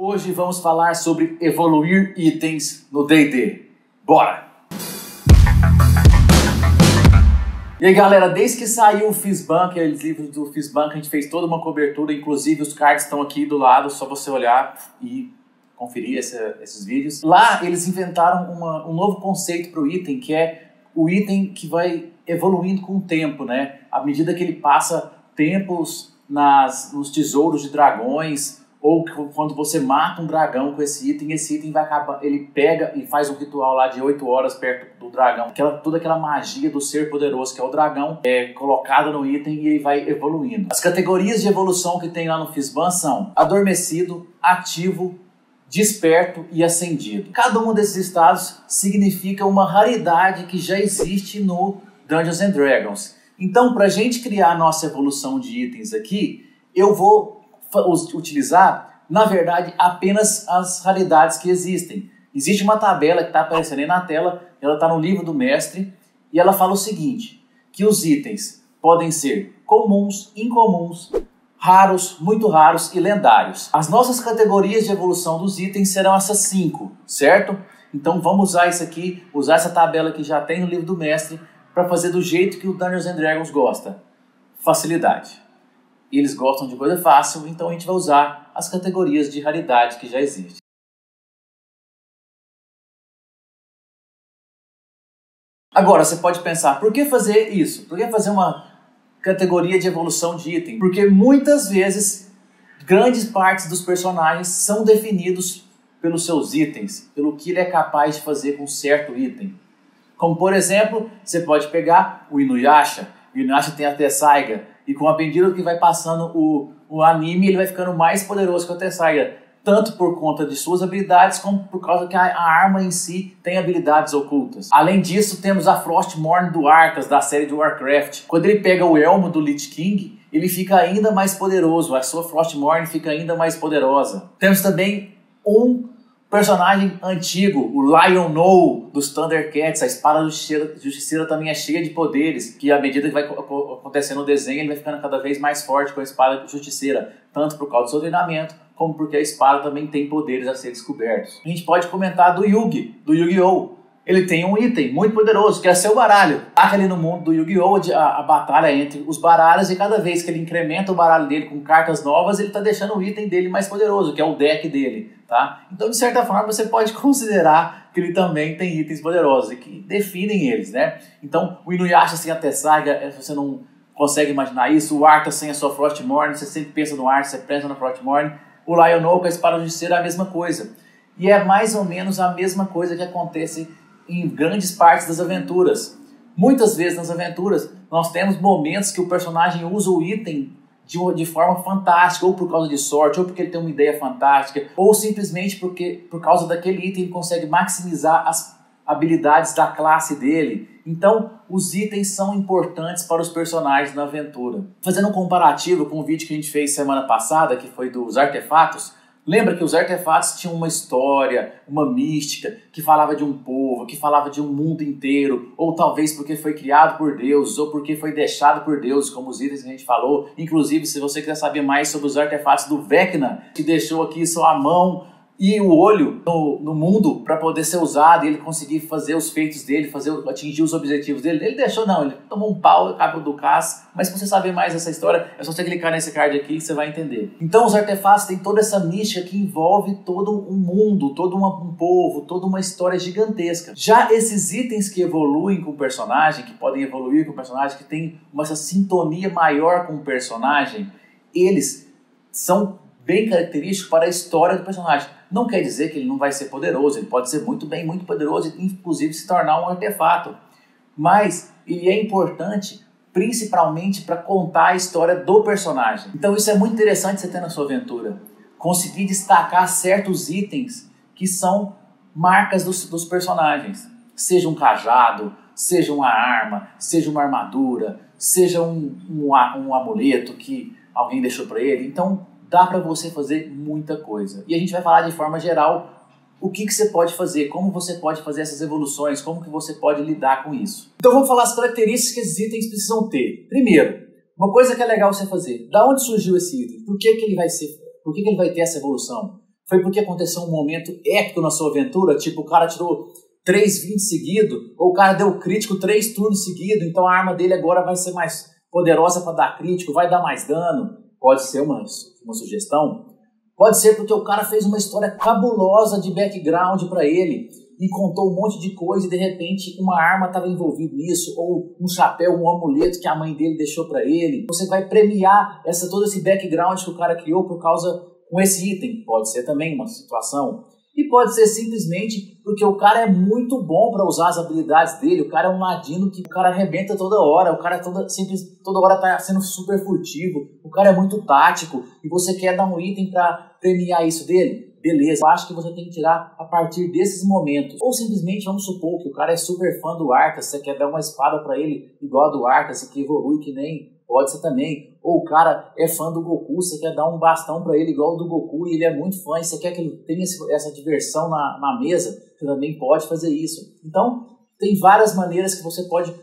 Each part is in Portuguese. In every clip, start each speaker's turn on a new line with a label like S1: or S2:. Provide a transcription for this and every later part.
S1: Hoje vamos falar sobre evoluir itens no D&D. Bora! E aí galera, desde que saiu o FISBAN, aqueles livros do FISBAN, que a gente fez toda uma cobertura, inclusive os cards estão aqui do lado, só você olhar e conferir esses vídeos. Lá eles inventaram um novo conceito para o item, que é o item que vai evoluindo com o tempo, né? À medida que ele passa tempos nos tesouros de dragões, ou quando você mata um dragão com esse item vai acabar, ele pega e faz um ritual lá de 8 horas perto do dragão. Toda aquela magia do ser poderoso que é o dragão é colocada no item e ele vai evoluindo. As categorias de evolução que tem lá no FISBAN são adormecido, ativo, desperto e ascendido. Cada um desses estados significa uma raridade que já existe no Dungeons & Dragons. Então, para a gente criar a nossa evolução de itens aqui, eu vou utilizar, na verdade, apenas as raridades que existem. Existe uma tabela que está aparecendo aí na tela, ela está no livro do mestre, e ela fala o seguinte, que os itens podem ser comuns, incomuns, raros, muito raros e lendários. As nossas categorias de evolução dos itens serão essas 5, certo? Então vamos usar isso aqui, usar essa tabela que já tem no livro do mestre, para fazer do jeito que o Dungeons & Dragons gosta. Facilidade. Eles gostam de coisa fácil, então a gente vai usar as categorias de raridade que já existem. Agora, você pode pensar, por que fazer isso? Por que fazer uma categoria de evolução de item? Porque muitas vezes, grandes partes dos personagens são definidos pelos seus itens, pelo que ele é capaz de fazer com certo item. Como, por exemplo, você pode pegar o Inuyasha. O Inuyasha tem a Tessaiga, e com a medida que vai passando o anime, ele vai ficando mais poderoso que a Tessaiga, tanto por conta de suas habilidades, como por causa que a arma em si tem habilidades ocultas. Além disso, temos a Frostmourne do Arthas, da série de Warcraft. Quando ele pega o elmo do Lich King, ele fica ainda mais poderoso, a sua Frostmourne fica ainda mais poderosa. Temos também um personagem antigo, o Lion-O dos Thundercats. A espada justiceira também é cheia de poderes, que à medida que vai acontecendo o desenho, ele vai ficando cada vez mais forte com a espada justiceira, tanto por causa do seu treinamento, como porque a espada também tem poderes a ser descobertos. A gente pode comentar do Yugi, do Yu-Gi-Oh! Ele tem um item muito poderoso, que é seu baralho. Ali no mundo do Yu-Gi-Oh! A batalha entre os baralhos, e cada vez que ele incrementa o baralho dele com cartas novas, ele está deixando o item dele mais poderoso, que é o deck dele. Tá? Então, de certa forma, você pode considerar que ele também tem itens poderosos, e que definem eles, né? Então, o Inuyasha sem a Tessaiga, você não consegue imaginar isso. O Arthas sem a sua Frostmourne, você sempre pensa no Arthas, você pensa na Frostmourne. O Lion-O com a espada justiceira é a mesma coisa. E é mais ou menos a mesma coisa que acontece em grandes partes das aventuras. Muitas vezes nas aventuras nós temos momentos que o personagem usa o item de forma fantástica, ou por causa de sorte, ou porque ele tem uma ideia fantástica, ou simplesmente porque por causa daquele item ele consegue maximizar as habilidades da classe dele. Então os itens são importantes para os personagens na aventura. Fazendo um comparativo com o vídeo que a gente fez semana passada, que foi dos artefatos, lembra que os artefatos tinham uma história, uma mística, que falava de um povo, que falava de um mundo inteiro, ou talvez porque foi criado por Deus, ou porque foi deixado por Deus, como os itens que a gente falou. Inclusive, se você quiser saber mais sobre os artefatos do Vecna, que deixou aqui sua mão e o olho no mundo para poder ser usado e ele conseguir fazer os feitos dele, atingir os objetivos dele. Ele deixou não, ele tomou um pau, acabou do caça. Mas se você saber mais dessa história, é só você clicar nesse card aqui que você vai entender. Então os artefatos têm toda essa mística que envolve todo um mundo, todo um povo, toda uma história gigantesca. Já esses itens que evoluem com o personagem, que podem evoluir com o personagem, que tem essa sintonia maior com o personagem, eles são bem característico para a história do personagem. Não quer dizer que ele não vai ser poderoso, ele pode ser muito poderoso e inclusive se tornar um artefato. Mas ele é importante principalmente para contar a história do personagem. Então isso é muito interessante você ter na sua aventura. Conseguir destacar certos itens que são marcas dos personagens. Seja um cajado, seja uma arma, seja uma armadura, seja um amuleto que alguém deixou para ele. Então dá para você fazer muita coisa. E a gente vai falar de forma geral o que você pode fazer, como você pode fazer essas evoluções, como que você pode lidar com isso. Então vamos falar as características que esses itens precisam ter. Primeiro, uma coisa que é legal você fazer. Da onde surgiu esse item? Por que ele vai ter essa evolução? Foi porque aconteceu um momento épico na sua aventura? Tipo, o cara tirou 3 20 seguido, ou o cara deu crítico 3 turnos seguidos, então a arma dele agora vai ser mais poderosa para dar crítico, vai dar mais dano. Pode ser uma sugestão. Pode ser porque o cara fez uma história cabulosa de background para ele e contou um monte de coisa e de repente uma arma estava envolvida nisso, ou um chapéu, um amuleto que a mãe dele deixou para ele. Você vai premiar todo esse background que o cara criou por causa com esse item. Pode ser também uma situação. E pode ser simplesmente porque o cara é muito bom para usar as habilidades dele. O cara é um ladino que o cara arrebenta toda hora. O cara toda hora tá sendo super furtivo. O cara é muito tático. E você quer dar um item para premiar isso dele? Beleza, eu acho que você tem que tirar a partir desses momentos. Ou simplesmente, vamos supor que o cara é super fã do Arthas. Você quer dar uma espada para ele igual a do Arthas, que evolui que nem... Pode ser também. Ou o cara é fã do Goku, você quer dar um bastão para ele igual o do Goku e ele é muito fã e você quer que ele tenha essa diversão na mesa, você também pode fazer isso. Então, tem várias maneiras que você pode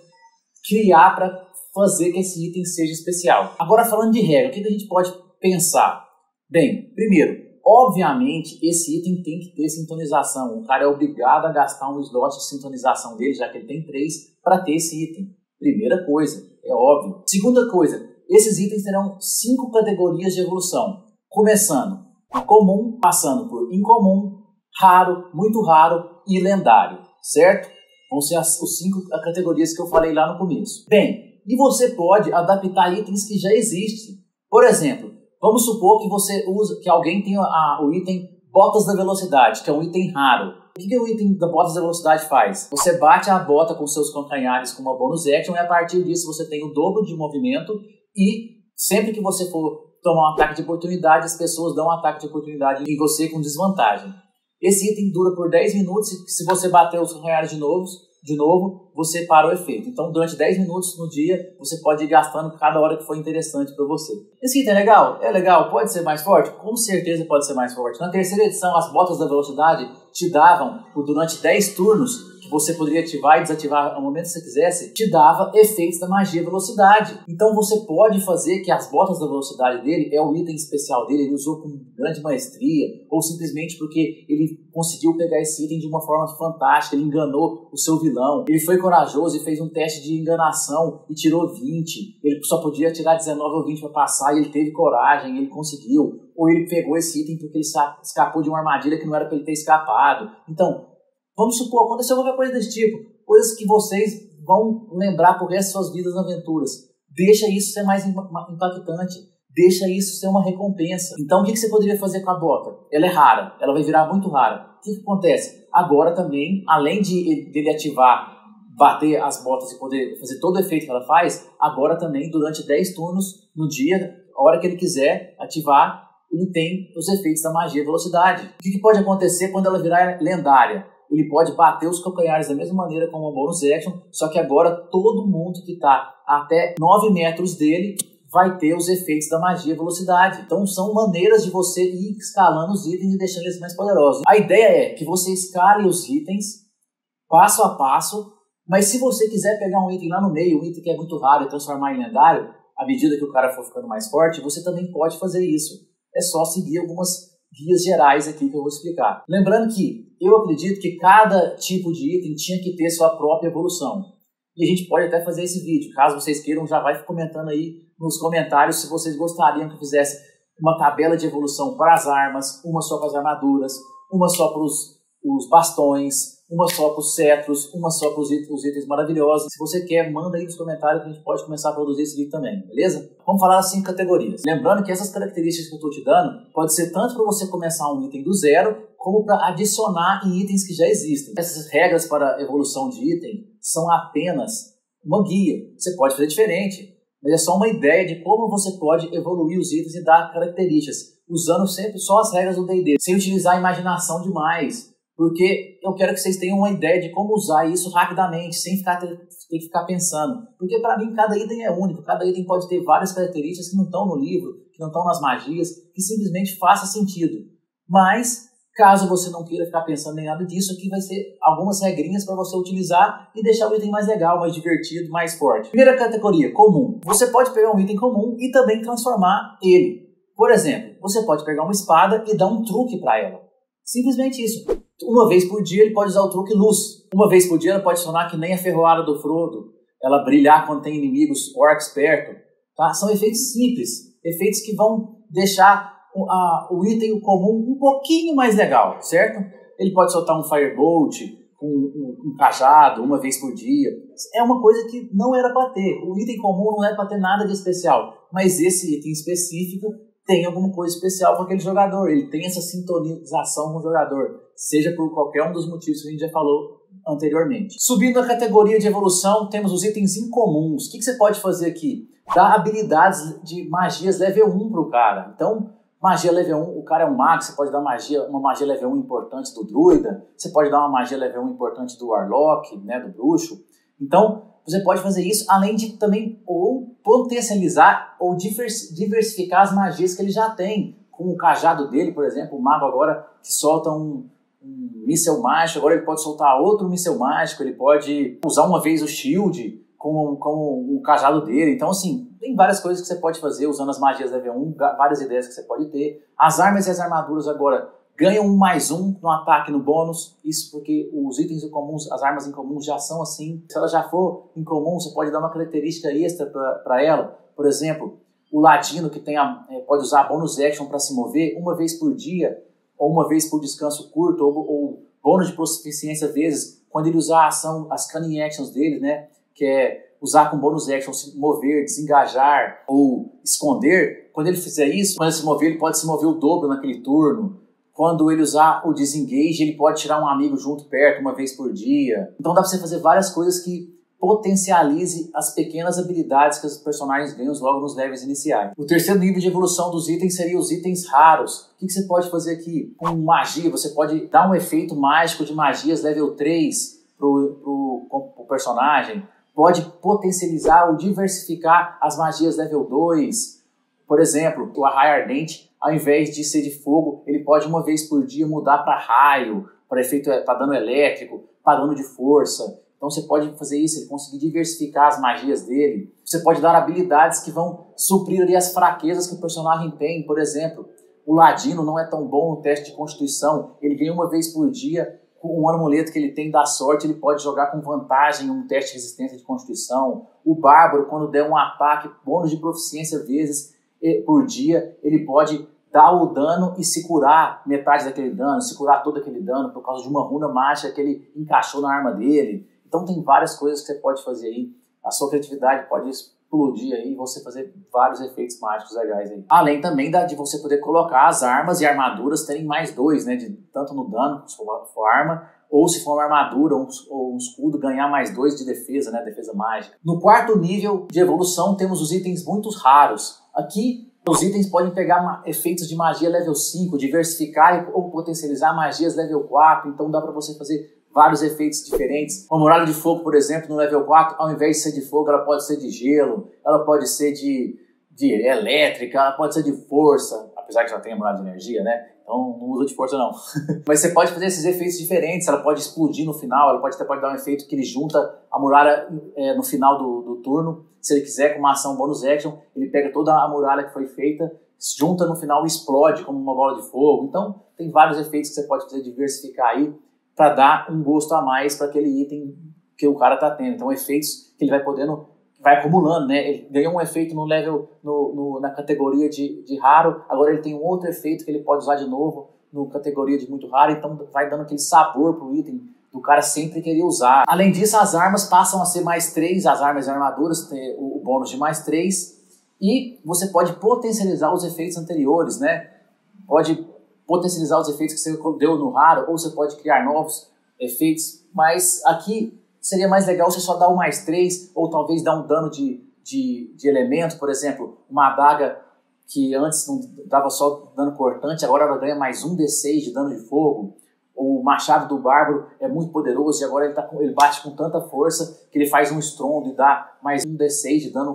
S1: criar para fazer que esse item seja especial. Agora, falando de regra, o que a gente pode pensar? Bem, primeiro, obviamente, esse item tem que ter sintonização. O cara é obrigado a gastar um slot de sintonização dele, já que ele tem 3, para ter esse item. Primeira coisa, é óbvio. Segunda coisa, esses itens terão 5 categorias de evolução, começando em comum, passando por incomum, raro, muito raro e lendário, certo? Vão ser as 5 categorias que eu falei lá no começo. Bem, e você pode adaptar itens que já existem. Por exemplo, vamos supor que alguém tenha o item Botas da Velocidade, que é um item raro. O que o item da Botas da Velocidade faz? Você bate a bota com seus calcanhares com uma bonus action e a partir disso você tem o dobro de movimento e sempre que você for tomar um ataque de oportunidade, as pessoas dão um ataque de oportunidade em você com desvantagem. Esse item dura por 10 minutos e se você bater os calcanhares de novo, você para o efeito. Então, durante 10 minutos no dia, você pode ir gastando cada hora que for interessante para você. Esse item é legal? É legal. Pode ser mais forte? Com certeza pode ser mais forte. Na terceira edição, as Botas da Velocidade te davam, durante 10 turnos, que você poderia ativar e desativar ao momento que você quisesse, te dava efeitos da magia velocidade. Então, você pode fazer que as Botas da Velocidade dele é o item especial dele, ele usou com grande maestria, ou simplesmente porque ele conseguiu pegar esse item de uma forma fantástica, ele enganou o seu vilão, ele foi corajoso e fez um teste de enganação e tirou 20, ele só podia tirar 19 ou 20 para passar e ele teve coragem, ele conseguiu, ou ele pegou esse item porque ele escapou de uma armadilha que não era para ele ter escapado. Então, vamos supor, aconteceu qualquer coisa desse tipo, coisas que vocês vão lembrar por resto de suas vidas nas aventuras. Deixa isso ser mais impactante. Deixa isso ser uma recompensa. Então, o que você poderia fazer com a bota? Ela é rara, ela vai virar muito rara. O que acontece? Agora também, além de ele ativar, bater as botas e poder fazer todo o efeito que ela faz, agora também, durante 10 turnos no dia, a hora que ele quiser ativar, ele tem os efeitos da magia velocidade. O que pode acontecer quando ela virar lendária? Ele pode bater os calcanhares da mesma maneira como uma bonus action, só que agora todo mundo que está até 9 metros dele vai ter os efeitos da magia velocidade. Então são maneiras de você ir escalando os itens e deixando eles mais poderosos. A ideia é que você escale os itens passo a passo, mas se você quiser pegar um item lá no meio, um item que é muito raro e transformar em lendário, à medida que o cara for ficando mais forte, você também pode fazer isso. É só seguir algumas guias gerais aqui que eu vou explicar. Lembrando que eu acredito que cada tipo de item tinha que ter sua própria evolução. E a gente pode até fazer esse vídeo. Caso vocês queiram, já vai comentando aí nos comentários se vocês gostariam que eu fizesse uma tabela de evolução para as armas, uma só para as armaduras, uma só para os bastões, uma só para os cetros, uma só para os itens maravilhosos. Se você quer, manda aí nos comentários que a gente pode começar a produzir esse vídeo também, beleza? Vamos falar das 5 categorias. Lembrando que essas características que eu estou te dando pode ser tanto para você começar um item do zero, como para adicionar em itens que já existem. Essas regras para evolução de item são apenas uma guia. Você pode fazer diferente, mas é só uma ideia de como você pode evoluir os itens e dar características, usando sempre só as regras do D&D, sem utilizar a imaginação demais. Porque eu quero que vocês tenham uma ideia de como usar isso rapidamente, sem ter que ficar pensando. Porque para mim cada item é único, cada item pode ter várias características que não estão no livro, que não estão nas magias, que simplesmente faça sentido. Mas, caso você não queira ficar pensando em nada disso, aqui vai ser algumas regrinhas para você utilizar e deixar o item mais legal, mais divertido, mais forte. Primeira categoria, comum. Você pode pegar um item comum e também transformar ele. Por exemplo, você pode pegar uma espada e dar um truque para ela. Simplesmente isso. Uma vez por dia ele pode usar o truque luz. Uma vez por dia ela pode sonar que nem a ferroada do Frodo. Ela brilhar quando tem inimigos orcs perto. Tá? São efeitos simples. Efeitos que vão deixar o item comum um pouquinho mais legal, certo? Ele pode soltar um Firebolt com um cajado uma vez por dia. É uma coisa que não era para ter. O item comum não era para ter nada de especial. Mas esse item específico tem alguma coisa especial com aquele jogador. Ele tem essa sintonização com o jogador. Seja por qualquer um dos motivos que a gente já falou anteriormente. Subindo a categoria de evolução, temos os itens incomuns. O que você pode fazer aqui? Dar habilidades de magias level 1 para o cara. Então, magia level 1, o cara é um mago, você pode dar uma magia level 1 importante do druida, você pode dar uma magia level 1 importante do warlock, né, do bruxo. Então, você pode fazer isso, além de também ou potencializar ou diversificar as magias que ele já tem. Com o cajado dele, por exemplo, o mago agora que solta um míssel mágico, agora ele pode soltar outro míssel mágico, ele pode usar uma vez o shield com o cajado dele. Então, assim, tem várias coisas que você pode fazer usando as magias level 1, várias ideias que você pode ter. As armas e as armaduras agora ganham um +1 no ataque no bônus. Isso porque os itens incomuns, as armas incomuns já são assim. Se ela já for incomum, você pode dar uma característica extra para ela. Por exemplo, o ladino que pode usar bônus action para se mover uma vez por dia, ou uma vez por descanso curto, ou bônus de proficiência vezes, quando ele usar a ação, as cunning actions dele, né? Que é usar com bônus action, se mover, desengajar ou esconder. Quando ele fizer isso, quando ele se mover, ele pode se mover o dobro naquele turno. Quando ele usar o disengage, ele pode tirar um amigo junto perto uma vez por dia. Então dá pra você fazer várias coisas que potencialize as pequenas habilidades que os personagens ganham logo nos levels iniciais. O terceiro nível de evolução dos itens seria os itens raros. O que você pode fazer aqui? Com magia, você pode dar um efeito mágico de magias level 3 pro personagem. Pode potencializar ou diversificar as magias level 2. Por exemplo, o Arraio Ardente, ao invés de ser de fogo, ele pode uma vez por dia mudar para raio, para dano elétrico, para dano de força. Então você pode fazer isso, ele conseguir diversificar as magias dele. Você pode dar habilidades que vão suprir ali as fraquezas que o personagem tem. Por exemplo, o Ladino não é tão bom no teste de Constituição, ele ganha uma vez por dia. Com um amuleto que ele tem da sorte, ele pode jogar com vantagem um teste de resistência de Constituição. O Bárbaro, quando der um ataque, bônus de proficiência vezes por dia, ele pode dar o dano e se curar metade daquele dano, se curar todo aquele dano por causa de uma runa mágica que ele encaixou na arma dele. Então tem várias coisas que você pode fazer aí. A sua criatividade pode explodir aí e você fazer vários efeitos mágicos legais aí. Além também de você poder colocar as armas e armaduras terem +2, né? Tanto no dano, se for arma, ou se for uma armadura ou um escudo, ganhar +2 de defesa, né? Defesa mágica. No quarto nível de evolução temos os itens muito raros. Aqui os itens podem pegar efeitos de magia level 5, diversificar ou potencializar magias level 4, então dá para você fazer vários efeitos diferentes. Uma muralha de fogo, por exemplo, no level 4, ao invés de ser de fogo, ela pode ser de gelo, ela pode ser de elétrica, ela pode ser de força, apesar que já tem a muralha de energia, né? Então não usa de força não. Mas você pode fazer esses efeitos diferentes, ela pode explodir no final, ela pode dar um efeito que ele junta a muralha no final do turno. Se ele quiser, com uma ação bônus action, ele pega toda a muralha que foi feita, junta no final e explode como uma bola de fogo. Então tem vários efeitos que você pode fazer, diversificar aí, para dar um gosto a mais para aquele item que o cara está tendo. Então, efeitos que ele vai podendo, vai acumulando, né? Ele ganhou um efeito no level, na categoria de raro, agora ele tem um outro efeito que ele pode usar de novo na categoria de muito raro, então vai dando aquele sabor pro item do cara sempre querer usar. Além disso, as armas passam a ser +3, as armas e armaduras tem o bônus de +3, e você pode potencializar os efeitos anteriores, né? Pode potencializar os efeitos que você deu no raro, ou você pode criar novos efeitos, mas aqui seria mais legal você só dar o +3, ou talvez dar um dano de elemento, por exemplo, uma adaga que antes não dava só dano cortante, agora ela ganha +1d6 de dano de fogo. O machado do Bárbaro é muito poderoso e agora ele bate com tanta força que ele faz um estrondo e dá +1d6 de dano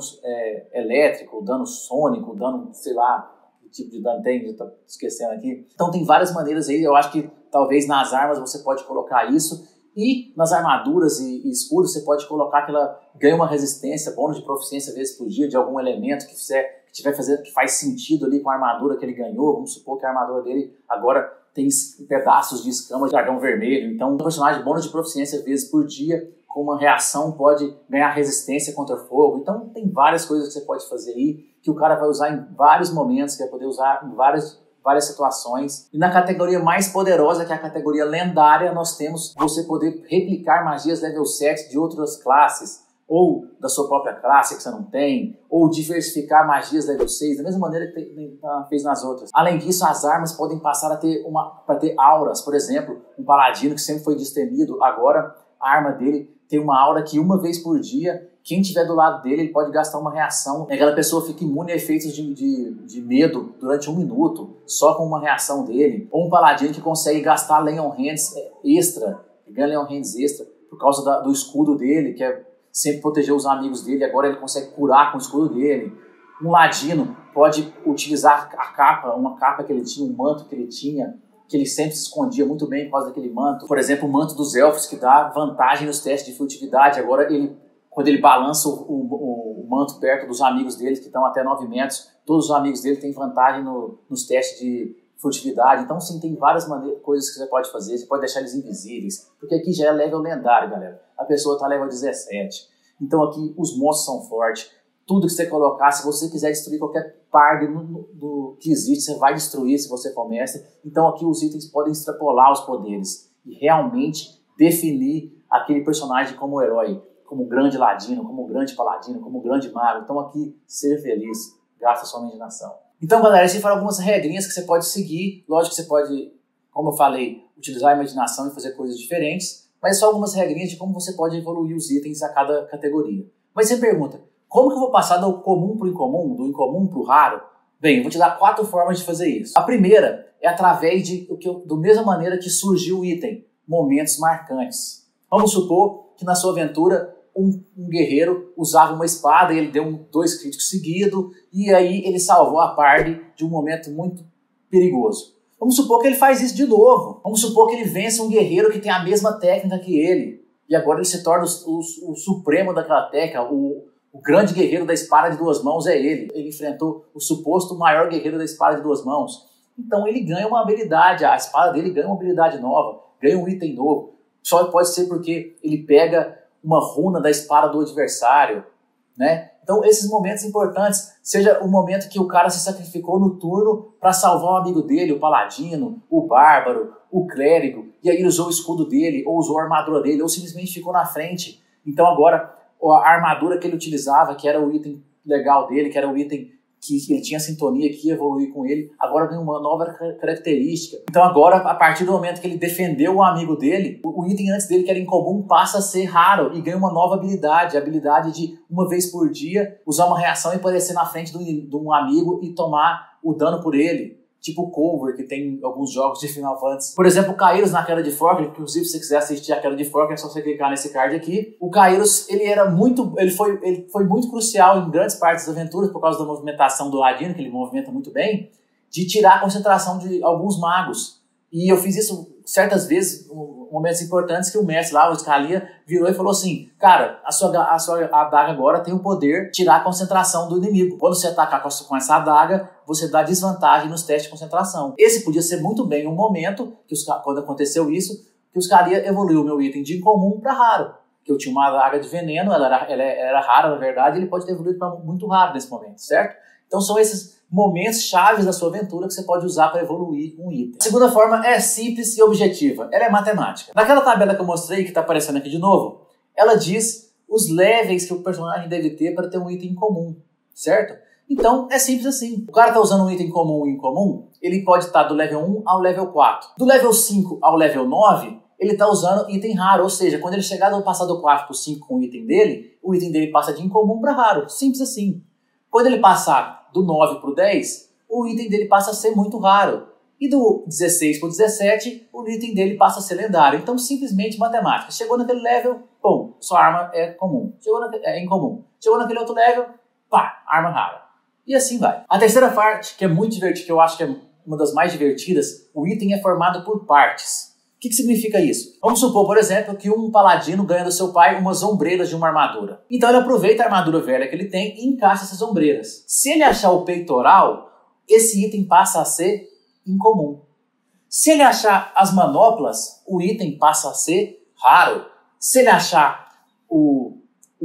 S1: elétrico, dano sônico, dano, sei lá, tipo de dano tem, eu tô esquecendo aqui. Então tem várias maneiras aí, eu acho que talvez nas armas você pode colocar isso, e nas armaduras e escudos você pode colocar que ela ganha uma resistência, bônus de proficiência vezes por dia de algum elemento que faz sentido ali com a armadura que ele ganhou. Vamos supor que a armadura dele agora tem pedaços de escama de dragão vermelho. Então, um personagem bônus de proficiência vezes por dia, com uma reação pode ganhar resistência contra fogo. Então, tem várias coisas que você pode fazer aí, que o cara vai usar em vários momentos, que vai poder usar em várias situações. E na categoria mais poderosa, que é a categoria lendária, nós temos você poder replicar magias level 7 de outras classes, ou da sua própria classe que você não tem, ou diversificar magias level 6, da mesma maneira que fez nas outras. Além disso, as armas podem passar a ter, auras. Por exemplo, um paladino que sempre foi destemido, agora a arma dele tem uma aura que uma vez por dia, quem estiver do lado dele, ele pode gastar uma reação. Aquela pessoa fica imune a efeitos de medo durante 1 minuto, só com uma reação dele. Ou um paladino que consegue gastar Leon Hands extra, ganha Leon Hands extra, por causa do escudo dele, que é sempre proteger os amigos dele, agora ele consegue curar com o escudo dele. Um ladino pode utilizar uma capa que ele tinha, um manto que ele tinha, que ele sempre se escondia muito bem por causa daquele manto. Por exemplo, o manto dos elfos, que dá vantagem nos testes de furtividade. Agora, quando ele balança o manto perto dos amigos dele, que estão até 9 metros, todos os amigos dele têm vantagem nos testes de furtividade. Então, sim, tem várias coisas que você pode fazer. Você pode deixar eles invisíveis, porque aqui já é level lendário, galera. A pessoa está level 17. Então, aqui os monstros são fortes. Tudo que você colocar, se você quiser destruir qualquer par que existe, você vai destruir se você for mestre. Então, aqui os itens podem extrapolar os poderes e realmente definir aquele personagem como herói, como grande ladino, como grande paladino, como grande mago. Então, aqui, seja feliz, gasta sua imaginação. Então, galera, essas foram algumas regrinhas que você pode seguir. Lógico que você pode, como eu falei, utilizar a imaginação e fazer coisas diferentes, mas só algumas regrinhas de como você pode evoluir os itens a cada categoria. Mas você pergunta, como que eu vou passar do comum para o incomum, do incomum para o raro? Bem, eu vou te dar 4 formas de fazer isso. A primeira é através da mesma maneira que surgiu o item, momentos marcantes. Vamos supor que na sua aventura um guerreiro usava uma espada e ele deu 2 críticos seguidos e aí ele salvou a party de um momento muito perigoso. Vamos supor que ele faz isso de novo. Vamos supor que ele vence um guerreiro que tem a mesma técnica que ele e agora ele se torna o supremo daquela técnica, o grande guerreiro da espada de 2 mãos é ele. Ele enfrentou o suposto maior guerreiro da espada de 2 mãos. Então ele ganha uma habilidade, a espada dele ganha uma habilidade nova, ganha um item novo. Só pode ser porque ele pega uma runa da espada do adversário, né? Então esses momentos importantes, seja o momento que o cara se sacrificou no turno para salvar um amigo dele, o paladino, o bárbaro, o clérigo, e aí ele usou o escudo dele, ou usou a armadura dele, ou simplesmente ficou na frente. Então agora a armadura que ele utilizava, que era o item legal dele, que era o item que ele tinha sintonia, que ia evoluir com ele, agora tem uma nova característica. Então agora, a partir do momento que ele defendeu o amigo dele, o item antes dele, que era incomum, passa a ser raro e ganha uma nova habilidade. A habilidade de, uma vez por dia, usar uma reação e aparecer na frente de um amigo e tomar o dano por ele. Tipo o Cover, que tem em alguns jogos de Final Fantasy. Por exemplo, o Kairos na Queda de Fork, inclusive se você quiser assistir a Queda de Fork, é só você clicar nesse card aqui. O Kairos, ele foi muito crucial em grandes partes das aventuras, por causa da movimentação do ladino, que ele movimenta muito bem, de tirar a concentração de alguns magos. E eu fiz isso certas vezes, momentos importantes, que o mestre lá, o Scalia, virou e falou assim, cara, a sua adaga agora tem o poder de tirar a concentração do inimigo. Quando você atacar com essa adaga, você dá desvantagem nos testes de concentração. Esse podia ser muito bem um momento, quando aconteceu isso, que o Scalia evoluiu o meu item de incomum para raro. Que eu tinha uma adaga de veneno, ela era rara na verdade, ele pode ter evoluído para muito raro nesse momento, certo? Então são esses momentos chaves da sua aventura que você pode usar para evoluir um item. A segunda forma é simples e objetiva. Ela é matemática. Naquela tabela que eu mostrei, que está aparecendo aqui de novo, ela diz os levels que o personagem deve ter para ter um item comum, certo? Então é simples assim. O cara está usando um item comum e incomum, ele pode estar do level 1 ao level 4. Do level 5 ao level 9, ele está usando item raro, ou seja, quando ele chegar do passar do 4 para o 5 com o item dele passa de incomum para raro. Simples assim. Quando ele passar do 9 para o 10, o item dele passa a ser muito raro. E do 16 para o 17, o item dele passa a ser lendário. Então, simplesmente matemática. Chegou naquele level, pum, sua arma é comum. É incomum. Chegou naquele outro level, pá, arma rara. E assim vai. A terceira parte, que é muito divertida, que eu acho que é uma das mais divertidas, o item é formado por partes. O que significa isso? Vamos supor, por exemplo, que um paladino ganha do seu pai umas ombreiras de uma armadura. Então ele aproveita a armadura velha que ele tem e encaixa essas ombreiras. Se ele achar o peitoral, esse item passa a ser incomum. Se ele achar as manoplas, o item passa a ser raro. Se ele achar o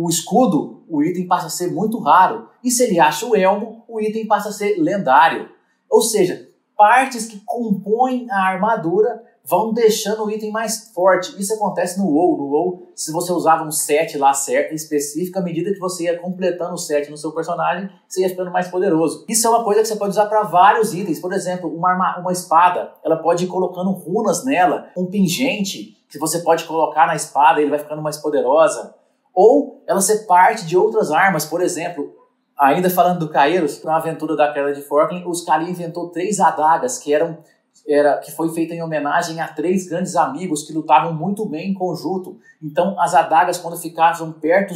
S1: escudo, o item passa a ser muito raro. E se ele acha o elmo, o item passa a ser lendário. Ou seja, partes que compõem a armadura vão deixando o item mais forte. Isso acontece no WoW. No WoW, se você usava um set lá certo, específico, à medida que você ia completando o set no seu personagem, você ia ficando mais poderoso. Isso é uma coisa que você pode usar para vários itens. Por exemplo, uma espada, ela pode ir colocando runas nela, um pingente que você pode colocar na espada e ele vai ficando mais poderosa. Ou ela ser parte de outras armas. Por exemplo, ainda falando do Caeiros, na aventura da Queda de Forkling, os Kali inventou 3 adagas que foi feita em homenagem a 3 grandes amigos que lutavam muito bem em conjunto. Então, as adagas, quando ficavam perto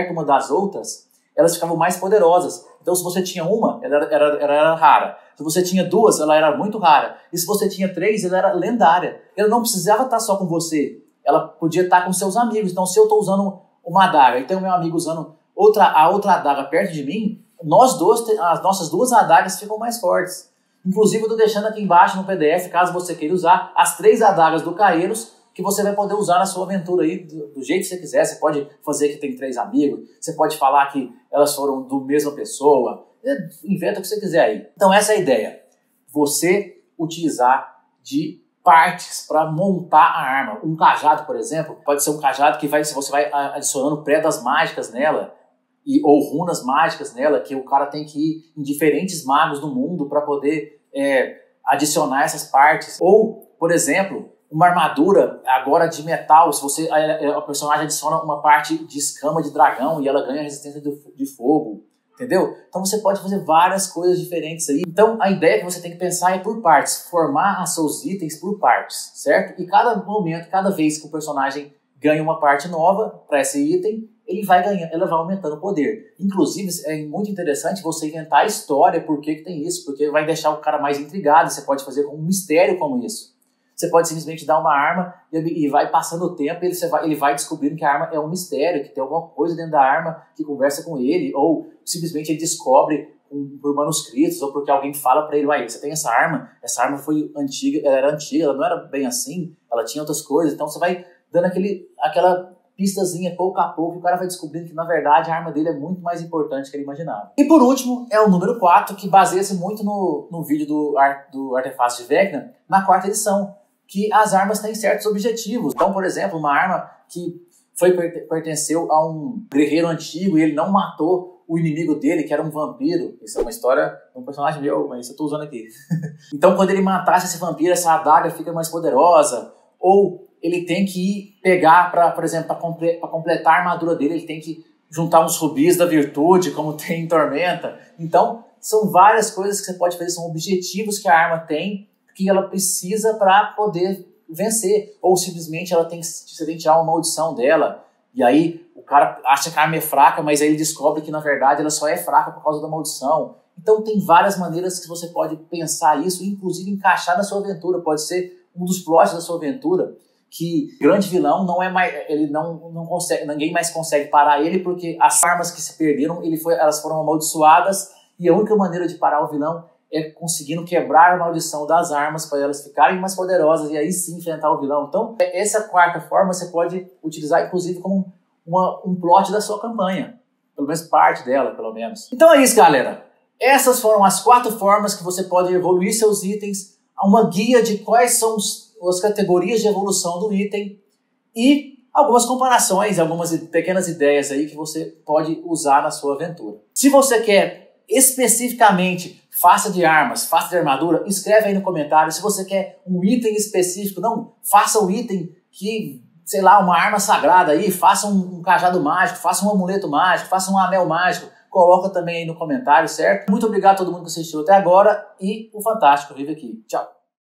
S1: uma das outras, elas ficavam mais poderosas. Então, se você tinha uma, ela era rara. Se você tinha 2, ela era muito rara. E se você tinha 3, ela era lendária. Ela não precisava estar só com você. Ela podia estar com seus amigos. Então, se eu estou usando uma adaga e tem o meu amigo usando a outra adaga perto de mim, as nossas 2 adagas ficam mais fortes. Inclusive, eu estou deixando aqui embaixo no PDF, caso você queira usar, as 3 adagas do Caeiros, que você vai poder usar na sua aventura aí do jeito que você quiser. Você pode fazer que tem 3 amigos, você pode falar que elas foram do mesma pessoa, inventa o que você quiser aí. Então essa é a ideia, você utilizar de partes para montar a arma. Um cajado, por exemplo, pode ser um cajado que você vai adicionando predas mágicas nela, ou runas mágicas nela, que o cara tem que ir em diferentes magos do mundo para poder adicionar essas partes. Ou, por exemplo, uma armadura agora de metal, se a personagem adiciona uma parte de escama de dragão e ela ganha resistência de fogo, entendeu? Então você pode fazer várias coisas diferentes aí. Então a ideia que você tem que pensar é por partes, formar os seus itens por partes, certo? E cada momento, cada vez que o personagem ganha uma parte nova para esse item, ela vai aumentando o poder. Inclusive, é muito interessante você inventar a história, por que tem isso, porque vai deixar o cara mais intrigado. Você pode fazer com um mistério como isso. Você pode simplesmente dar uma arma e vai passando o tempo e ele vai descobrindo que a arma é um mistério, que tem alguma coisa dentro da arma que conversa com ele, ou simplesmente ele descobre por manuscritos, ou porque alguém fala para ele, uai, você tem essa arma foi antiga, ela era antiga, ela não era bem assim, ela tinha outras coisas. Então você vai dando aquela pistazinha pouco a pouco, e o cara vai descobrindo que na verdade a arma dele é muito mais importante do que ele imaginava. E por último é o número 4, que baseia-se muito no vídeo do Artefatos de Vecna, na 4ª edição, que as armas têm certos objetivos. Então, por exemplo, uma arma que pertenceu a um guerreiro antigo e ele não matou o inimigo dele, que era um vampiro. Isso é uma história de um personagem meu, mas eu estou usando aqui. Então, quando ele matasse esse vampiro, essa adaga fica mais poderosa. Ou ele tem que pegar, por exemplo, para completar a armadura dele, ele tem que juntar uns rubis da virtude, como tem em Tormenta. Então, são várias coisas que você pode fazer, são objetivos que a arma tem, que ela precisa para poder vencer. Ou simplesmente você tem que tirar uma maldição dela, e aí o cara acha que a arma é fraca, mas aí ele descobre que na verdade ela só é fraca por causa da maldição. Então tem várias maneiras que você pode pensar isso, inclusive encaixar na sua aventura. Pode ser um dos plots da sua aventura, que o grande vilão não é mais, ele não consegue, ninguém mais consegue parar ele, porque as armas que se perderam, elas foram amaldiçoadas, e a única maneira de parar o vilão é conseguindo quebrar a maldição das armas para elas ficarem mais poderosas e aí sim enfrentar o vilão. Então, essa 4ª forma você pode utilizar, inclusive, como um plot da sua campanha. Pelo menos parte dela, pelo menos. Então é isso, galera. Essas foram as 4 formas que você pode evoluir seus itens, uma guia de quais são as categorias de evolução do item e algumas comparações, algumas pequenas ideias aí que você pode usar na sua aventura. Se você quer especificamente faça de armas, faça de armadura, escreve aí no comentário. Se você quer um item específico, não, faça um item que, sei lá, uma arma sagrada aí, faça um cajado mágico, faça um amuleto mágico, faça um anel mágico, coloca também aí no comentário, certo? Muito obrigado a todo mundo que assistiu até agora e o Fantástico vive aqui. Tchau!